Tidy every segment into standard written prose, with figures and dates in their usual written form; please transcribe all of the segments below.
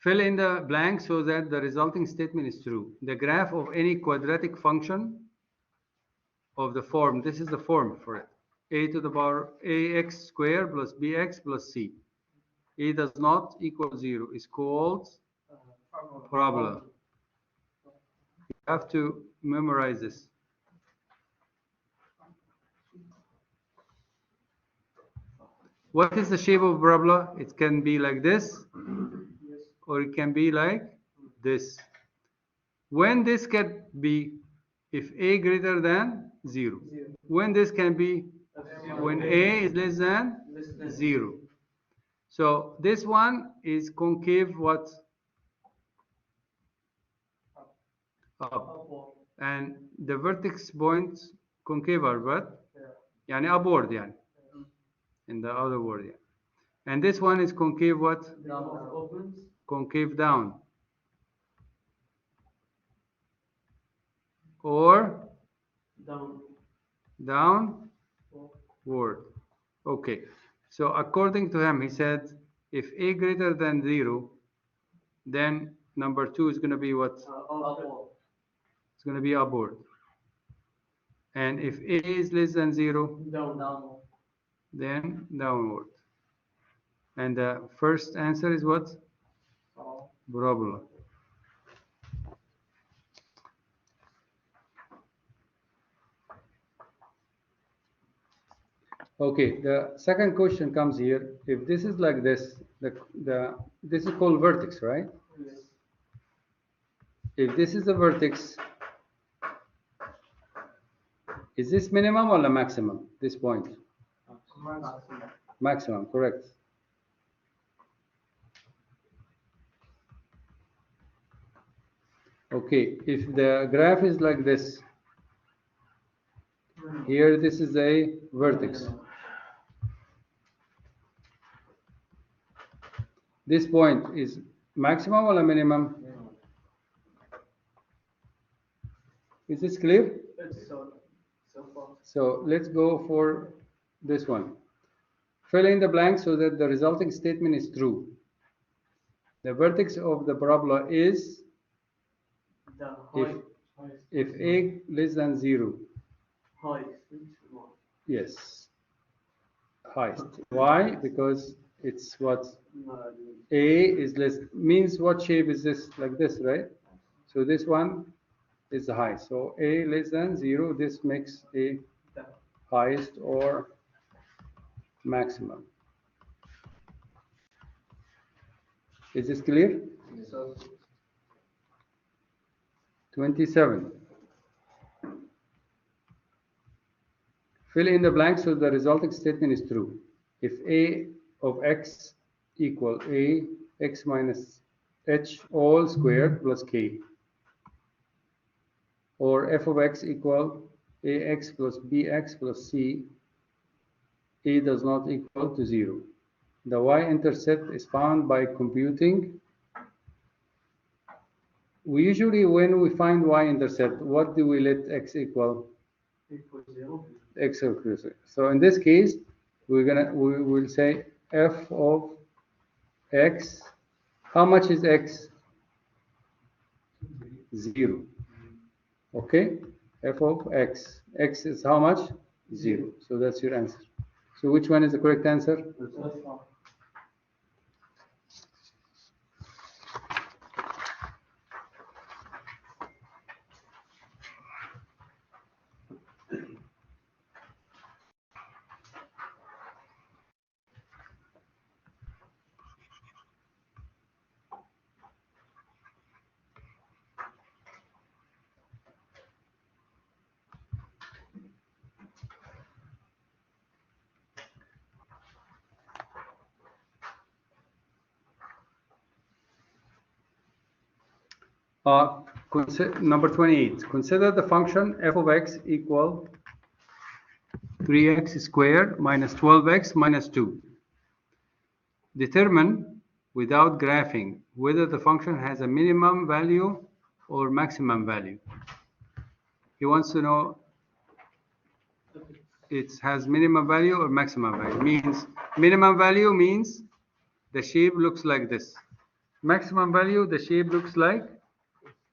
Fill in the blank so that the resulting statement is true. The graph of any quadratic function of the form, this is the form for it, a to the power ax squared plus bx plus c. A does not equal 0 is called parabola. You have to memorize this. What is the shape of parabola? It can be like this, or it can be like this. When this can be, if a greater than 0. When this can be, when a is less than 0. So this one is concave what? Up. And the vertex points concave are what? يعني upward يعني. In the other word, yeah. And this one is concave what? Down. Concave down. Or downward. Okay. So according to him, he said, if a greater than 0, then number 2 is going to be what? Upward. It's going to be upward. And if a is less than 0, downward. Then downward. And the first answer is what? Parabola. Okay, the second question comes here. If this is like this, this is called vertex, right? Yes. If this is the vertex, is this minimum or the maximum? This point? Maximum. Maximum, correct. Okay, if the graph is like this, here this is a vertex. This point is maximum or a minimum? Is this clear? So let's go for this one. Fill in the blank so that the resulting statement is true. The vertex of the parabola is if a less than 0. Yes. Highest. Why? Because it's what? A is less, means what shape is this? Like this, right? So this one is the high. So a less than 0, this makes a highest or maximum. Is this clear? 27. Fill in the blank so the resulting statement is true. If a of x equal a x minus h all squared plus k, or f of x equal ax plus bx plus c, a does not equal to 0. The y-intercept is found by computing. We usually, when we find y-intercept, what do we let x equal? Equal 0. X equals 0. So in this case, we will say f of x. How much is x? 0. Okay, f of x. X is how much? 0. So that's your answer. So which one is the correct answer? Number 28. Consider the function f of x equal 3x squared minus 12x minus 2. Determine, without graphing, whether the function has a minimum value or maximum value. He wants to know it has minimum value or maximum value. Means minimum value means the shape looks like this. Maximum value, the shape looks like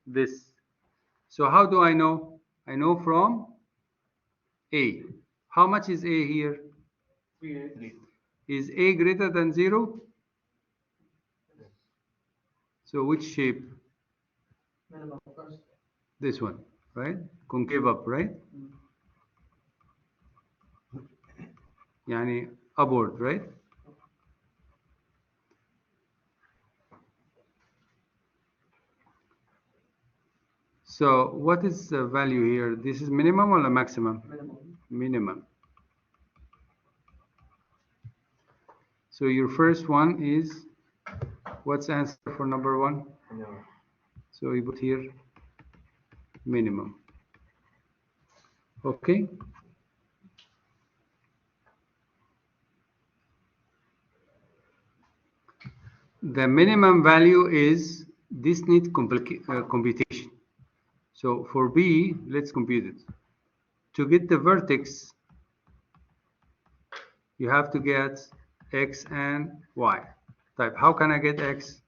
this. So how do I know? I know from A. How much is A here? 3. Is A greater than 0? So which shape? Minimum first. This one, right? Concave up, right? Yani upward, right? So what is the value here? This is minimum or a maximum? Minimum. So your first one is, what's the answer for number 1? No. So you put here minimum. Okay. The minimum value is, this needs computation. So for B, let's compute it. To get the vertex, you have to get x and y. Type, how can I get x?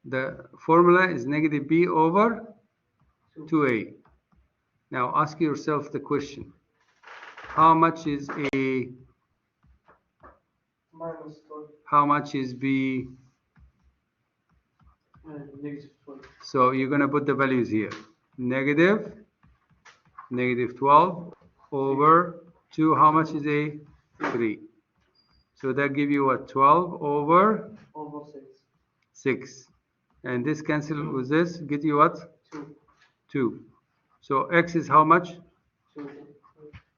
The formula is negative b over 2a. Now ask yourself the question, how much is a? Minus 12. How much is b? Negative 12. So you're going to put the values here. Negative 12 over 2. How much is a? 3. So that give you what? 12 over 6. And this cancel with this, get you what? 2. So x is how much? 2.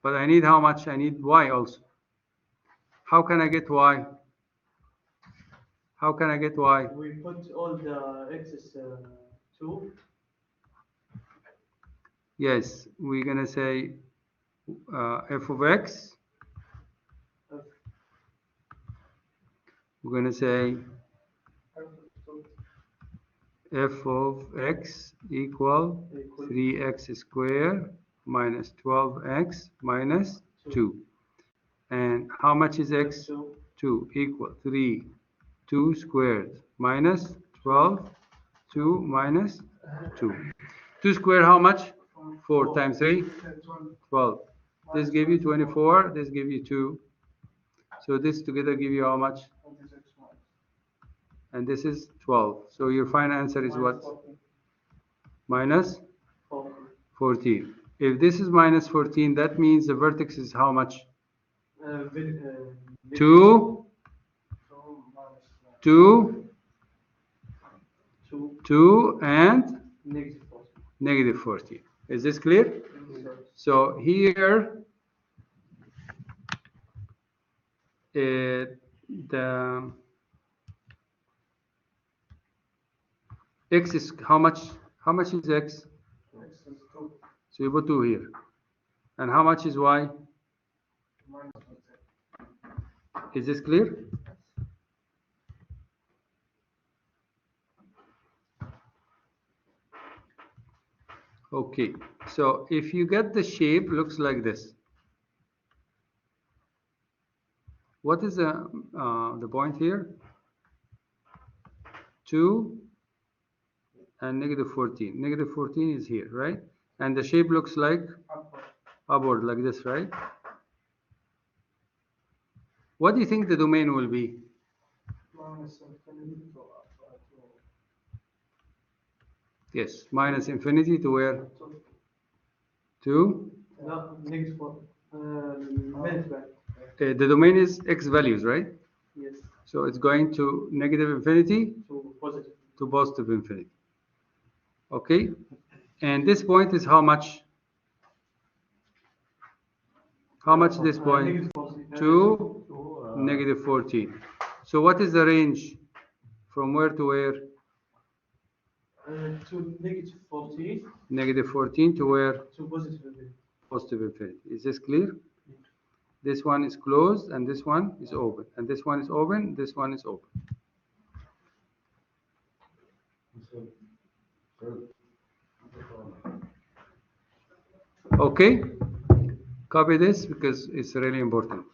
But I need how much? I need y also. How can I get y? How can I get y? We put all the x's 2. Yes, we're going to say f of x. We're going to say f of x equal 3x squared minus 12x minus 2. And how much is x? 2 equal 3, 2 squared minus 12, 2 minus 2. 2 squared how much? 4 times 3? 12. This give you 24, this give you 2. So this together give you how much? And this is 12. So your final answer is what? Minus 14. If this is minus 14, that means the vertex is how much? 2, 2, 2, and negative 14. Is this clear? So here, the x is how much? How much is x? So you put 2 here. And how much is y? Is this clear? Okay, so if you get the shape looks like this. What is the point here? 2 and negative 14. Negative 14 is here, right? And the shape looks like upward like this, right? What do you think the domain will be? Yes, minus infinity to where? To? No, negative 4. The domain is x values, right? Yes. So it's going to negative infinity To positive. to positive infinity. Okay? And this point is how much? How much this point? To negative 14. So what is the range? From where to where? To negative 14. Negative 14 to where? To positive infinity. Positive infinity. Is this clear? This one is closed and this one is open. And this one is open, this one is open. Okay? Copy this because it's really important.